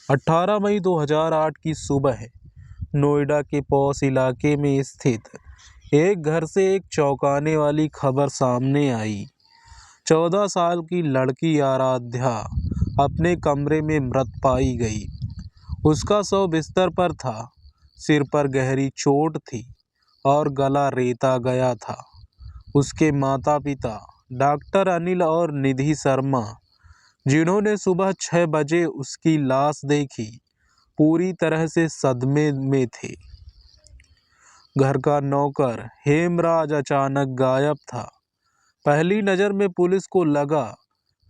18 मई 2008 की सुबह नोएडा के पॉश इलाके में स्थित एक घर से एक चौंकाने वाली खबर सामने आई। 14 साल की लड़की आराध्या अपने कमरे में मृत पाई गई। उसका शव बिस्तर पर था। सिर पर गहरी चोट थी और गला रेता गया था। उसके माता पिता डॉक्टर अनिल और निधि शर्मा, जिन्होंने सुबह 6 बजे उसकी लाश देखी, पूरी तरह से सदमे में थे। घर का नौकर हेमराज अचानक गायब था। पहली नज़र में पुलिस को लगा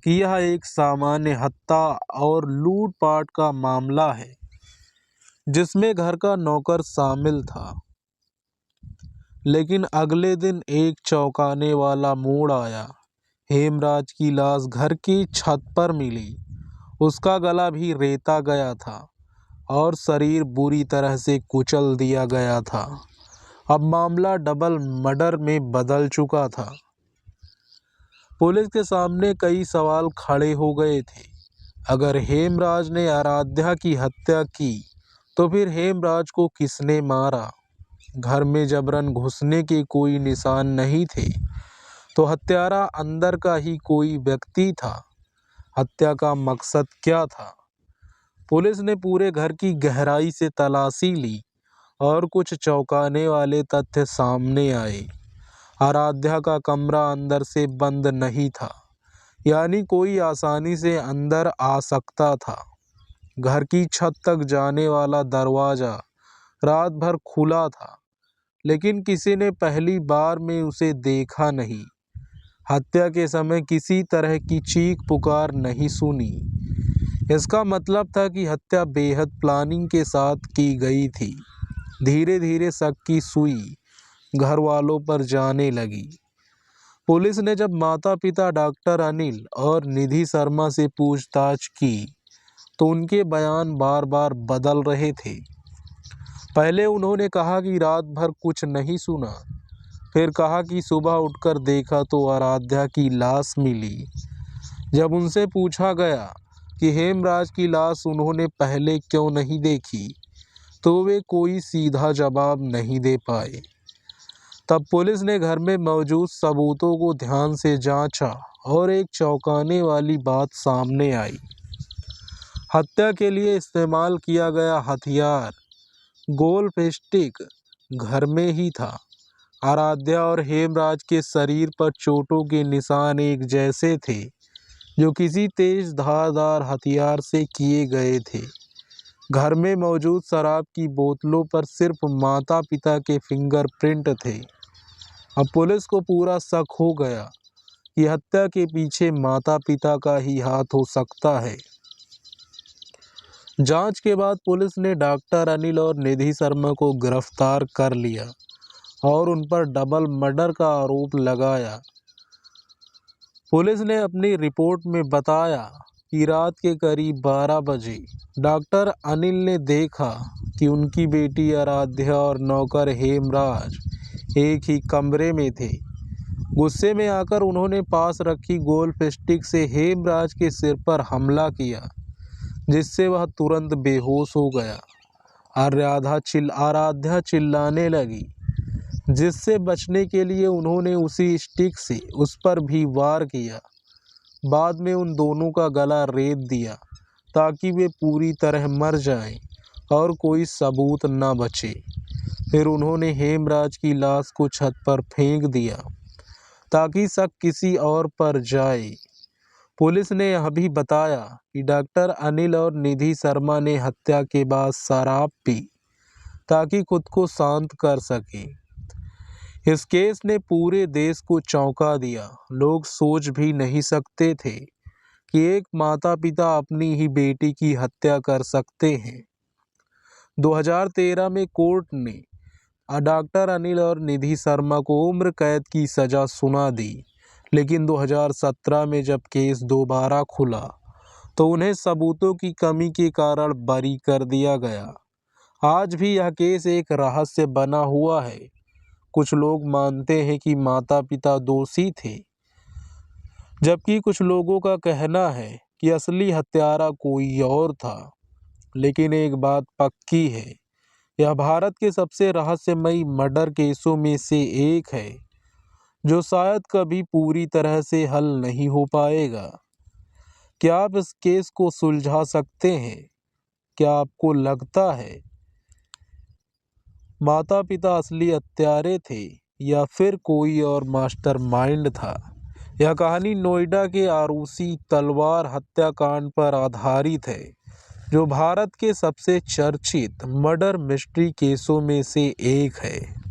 कि यह एक सामान्य हत्या और लूटपाट का मामला है, जिसमें घर का नौकर शामिल था। लेकिन अगले दिन एक चौंकाने वाला मोड़ आया। हेमराज की लाश घर की छत पर मिली। उसका गला भी रेता गया था और शरीर बुरी तरह से कुचल दिया गया था। अब मामला डबल मर्डर में बदल चुका था। पुलिस के सामने कई सवाल खड़े हो गए थे। अगर हेमराज ने आराध्या की हत्या की, तो फिर हेमराज को किसने मारा? घर में जबरन घुसने के कोई निशान नहीं थे, तो हत्यारा अंदर का ही कोई व्यक्ति था। हत्या का मकसद क्या था? पुलिस ने पूरे घर की गहराई से तलाशी ली और कुछ चौंकाने वाले तथ्य सामने आए। आराध्या का कमरा अंदर से बंद नहीं था, यानी कोई आसानी से अंदर आ सकता था। घर की छत तक जाने वाला दरवाजा रात भर खुला था, लेकिन किसी ने पहली बार में उसे देखा नहीं। हत्या के समय किसी तरह की चीख पुकार नहीं सुनी। इसका मतलब था कि हत्या बेहद प्लानिंग के साथ की गई थी। धीरे धीरे शक की सुई घर वालों पर जाने लगी। पुलिस ने जब माता पिता डॉक्टर अनिल और निधि शर्मा से पूछताछ की, तो उनके बयान बार बार बदल रहे थे। पहले उन्होंने कहा कि रात भर कुछ नहीं सुना, फिर कहा कि सुबह उठकर देखा तो आराध्या की लाश मिली। जब उनसे पूछा गया कि हेमराज की लाश उन्होंने पहले क्यों नहीं देखी, तो वे कोई सीधा जवाब नहीं दे पाए। तब पुलिस ने घर में मौजूद सबूतों को ध्यान से जांचा और एक चौंकाने वाली बात सामने आई। हत्या के लिए इस्तेमाल किया गया हथियार गोल्फ स्टिक घर में ही था। आराध्या और हेमराज के शरीर पर चोटों के निशान एक जैसे थे, जो किसी तेज धारदार हथियार से किए गए थे। घर में मौजूद शराब की बोतलों पर सिर्फ माता पिता के फिंगरप्रिंट थे। अब पुलिस को पूरा शक हो गया कि हत्या के पीछे माता पिता का ही हाथ हो सकता है। जांच के बाद पुलिस ने डॉक्टर अनिल और निधि शर्मा को गिरफ्तार कर लिया और उन पर डबल मर्डर का आरोप लगाया। पुलिस ने अपनी रिपोर्ट में बताया कि रात के करीब 12 बजे डॉक्टर अनिल ने देखा कि उनकी बेटी आराध्या और नौकर हेमराज एक ही कमरे में थे। गुस्से में आकर उन्होंने पास रखी गोल्फ स्टिक से हेमराज के सिर पर हमला किया, जिससे वह तुरंत बेहोश हो गया। आराध्या चिल्लाने लगी, जिससे बचने के लिए उन्होंने उसी स्टिक से उस पर भी वार किया। बाद में उन दोनों का गला रेत दिया ताकि वे पूरी तरह मर जाएं और कोई सबूत न बचे। फिर उन्होंने हेमराज की लाश को छत पर फेंक दिया ताकि शक किसी और पर जाए। पुलिस ने यह भी बताया कि डॉक्टर अनिल और निधि शर्मा ने हत्या के बाद शराब पी ताकि खुद को शांत कर सके। इस केस ने पूरे देश को चौंका दिया। लोग सोच भी नहीं सकते थे कि एक माता पिता अपनी ही बेटी की हत्या कर सकते हैं। 2013 में कोर्ट ने डॉक्टर अनिल और निधि शर्मा को उम्र कैद की सजा सुना दी, लेकिन 2017 में जब केस दोबारा खुला तो उन्हें सबूतों की कमी के कारण बरी कर दिया गया। आज भी यह केस एक रहस्य बना हुआ है। कुछ लोग मानते हैं कि माता पिता दोषी थे, जबकि कुछ लोगों का कहना है कि असली हत्यारा कोई और था। लेकिन एक बात पक्की है, यह भारत के सबसे रहस्यमयी मर्डर केसों में से एक है जो शायद कभी पूरी तरह से हल नहीं हो पाएगा। क्या आप इस केस को सुलझा सकते हैं? क्या आपको लगता है माता पिता असली हत्यारे थे या फिर कोई और मास्टरमाइंड था? यह कहानी नोएडा के आरूसी तलवार हत्याकांड पर आधारित है, जो भारत के सबसे चर्चित मर्डर मिस्ट्री केसों में से एक है।